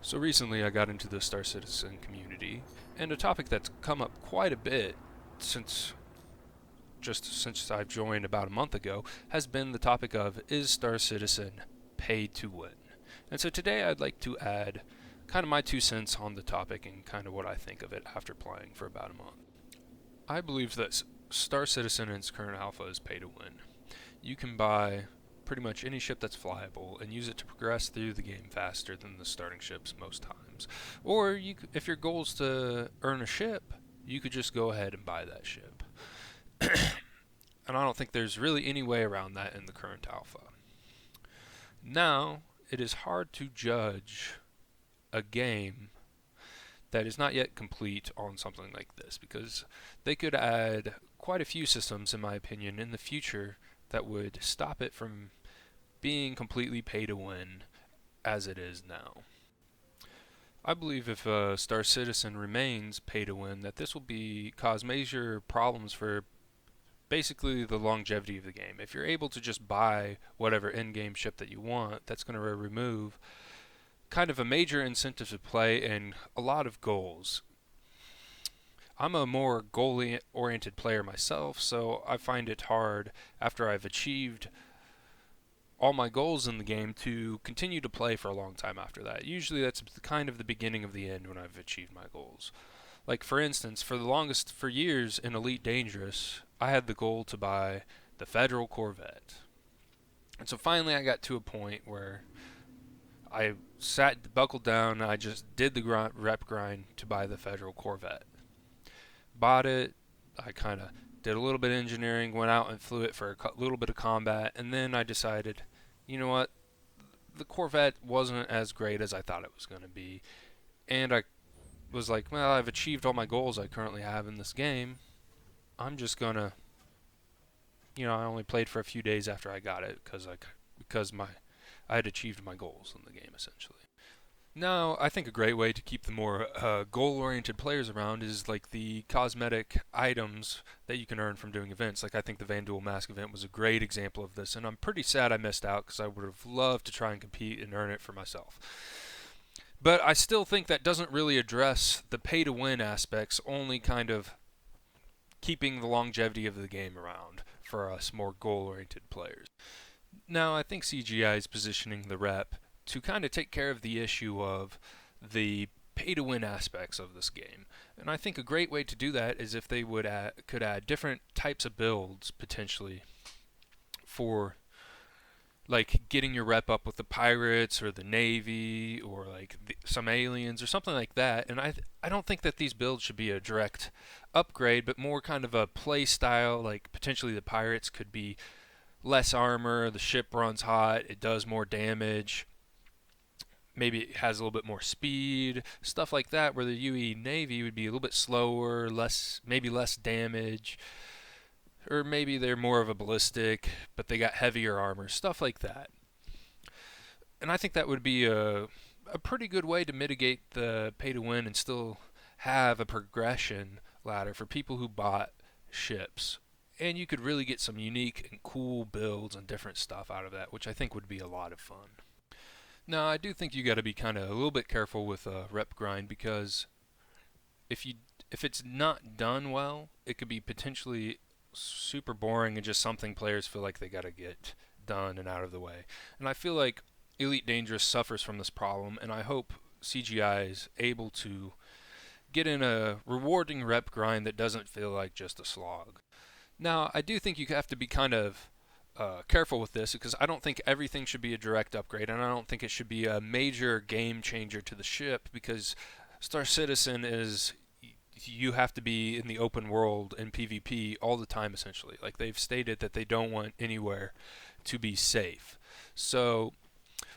So recently I got into the Star Citizen community, and a topic that's come up quite a bit since since I've joined about a month ago has been the topic of, is Star Citizen pay to win? And so today I'd like to add kind of my 2 cents on the topic and kind of what I think of it after playing for about a month. I believe that Star Citizen in its current alpha is pay to win. You can buy pretty much any ship that's flyable and use it to progress through the game faster than the starting ships most times. Or if your goal is to earn a ship, you could just go ahead and buy that ship. And I don't think there's really any way around that in the current alpha. Now, it is hard to judge a game that is not yet complete on something like this, because they could add quite a few systems, in my opinion, in the future that would stop it from being completely pay to win as it is now. I believe if Star Citizen remains pay to win, that this will cause major problems for basically the longevity of the game. If you're able to just buy whatever in-game ship that you want, that's going to remove kind of a major incentive to play and a lot of goals. I'm a more goal-oriented player myself, so I find it hard after I've achieved all my goals in the game to continue to play for a long time after that. Usually that's kind of the beginning of the end when I've achieved my goals. Like, for instance, for years in Elite Dangerous, I had the goal to buy the Federal Corvette. And so finally I got to a point where I buckled down, and I just did the rep grind to buy the Federal Corvette. Bought it, I kind of did a little bit of engineering, went out and flew it for a little bit of combat, and then I decided, you know what, the Corvette wasn't as great as I thought it was going to be. And I was like, well, I've achieved all my goals I currently have in this game. I'm just going to, I only played for a few days after I got it because I had achieved my goals in the game, essentially. Now, I think a great way to keep the more goal-oriented players around is like the cosmetic items that you can earn from doing events. Like, I think the Vanduul Mask event was a great example of this, and I'm pretty sad I missed out because I would have loved to try and compete and earn it for myself. But I still think that doesn't really address the pay-to-win aspects, only kind of keeping the longevity of the game around for us more goal-oriented players. Now, I think CGI is positioning the rep to kind of take care of the issue of the pay-to-win aspects of this game. And I think a great way to do that is if they could add different types of builds, potentially, for like getting your rep up with the pirates or the navy or like some aliens or something like that. And I don't think that these builds should be a direct upgrade, but more kind of a play style. Like, potentially the pirates could be less armor, the ship runs hot, it does more damage, maybe it has a little bit more speed, stuff like that, where the UE Navy would be a little bit slower, maybe less damage, or maybe they're more of a ballistic, but they got heavier armor, stuff like that. And I think that would be a pretty good way to mitigate the pay to win and still have a progression ladder for people who bought ships. And you could really get some unique and cool builds and different stuff out of that, which I think would be a lot of fun. Now, I do think you got to be kind of a little bit careful with rep grind, because if it's not done well, it could be potentially super boring and just something players feel like they got to get done and out of the way. And I feel like Elite Dangerous suffers from this problem, and I hope CGI is able to get in a rewarding rep grind that doesn't feel like just a slog. Now, I do think you have to be kind of careful with this, because I don't think everything should be a direct upgrade, and I don't think it should be a major game changer to the ship, because Star Citizen is, you have to be in the open world in PvP all the time, essentially. Like, they've stated that they don't want anywhere to be safe. So,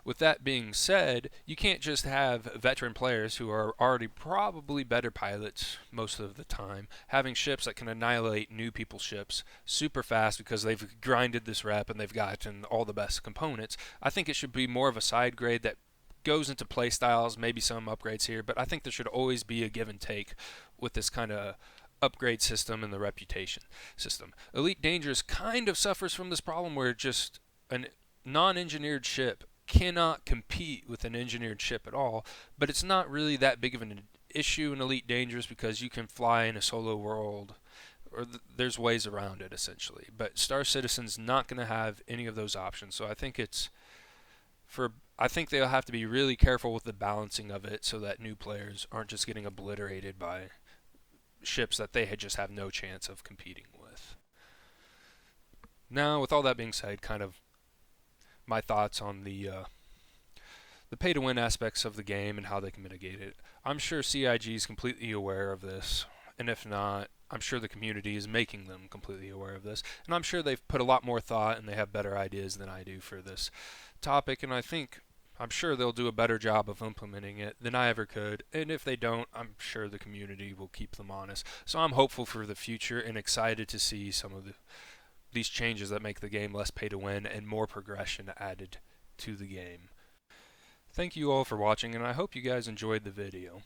with that being said, you can't just have veteran players who are already probably better pilots most of the time having ships that can annihilate new people's ships super fast because they've grinded this rep and they've gotten all the best components. I think it should be more of a side grade that goes into playstyles, maybe some upgrades here, but I think there should always be a give and take with this kind of upgrade system and the reputation system. Elite Dangerous kind of suffers from this problem where just a non-engineered ship cannot compete with an engineered ship at all, but it's not really that big of an issue in Elite Dangerous because you can fly in a solo world, or there's ways around it essentially. But Star Citizen's not going to have any of those options, so I think they'll have to be really careful with the balancing of it so that new players aren't just getting obliterated by ships that they just have no chance of competing with. Now, with all that being said, kind of my thoughts on the pay to win aspects of the game and how they can mitigate it. I'm sure CIG is completely aware of this, and if not, I'm sure the community is making them completely aware of this, and I'm sure they've put a lot more thought and they have better ideas than I do for this topic, and I'm sure they'll do a better job of implementing it than I ever could, and if they don't, I'm sure the community will keep them honest. So I'm hopeful for the future and excited to see some of these changes that make the game less pay to win and more progression added to the game. Thank you all for watching, and I hope you guys enjoyed the video.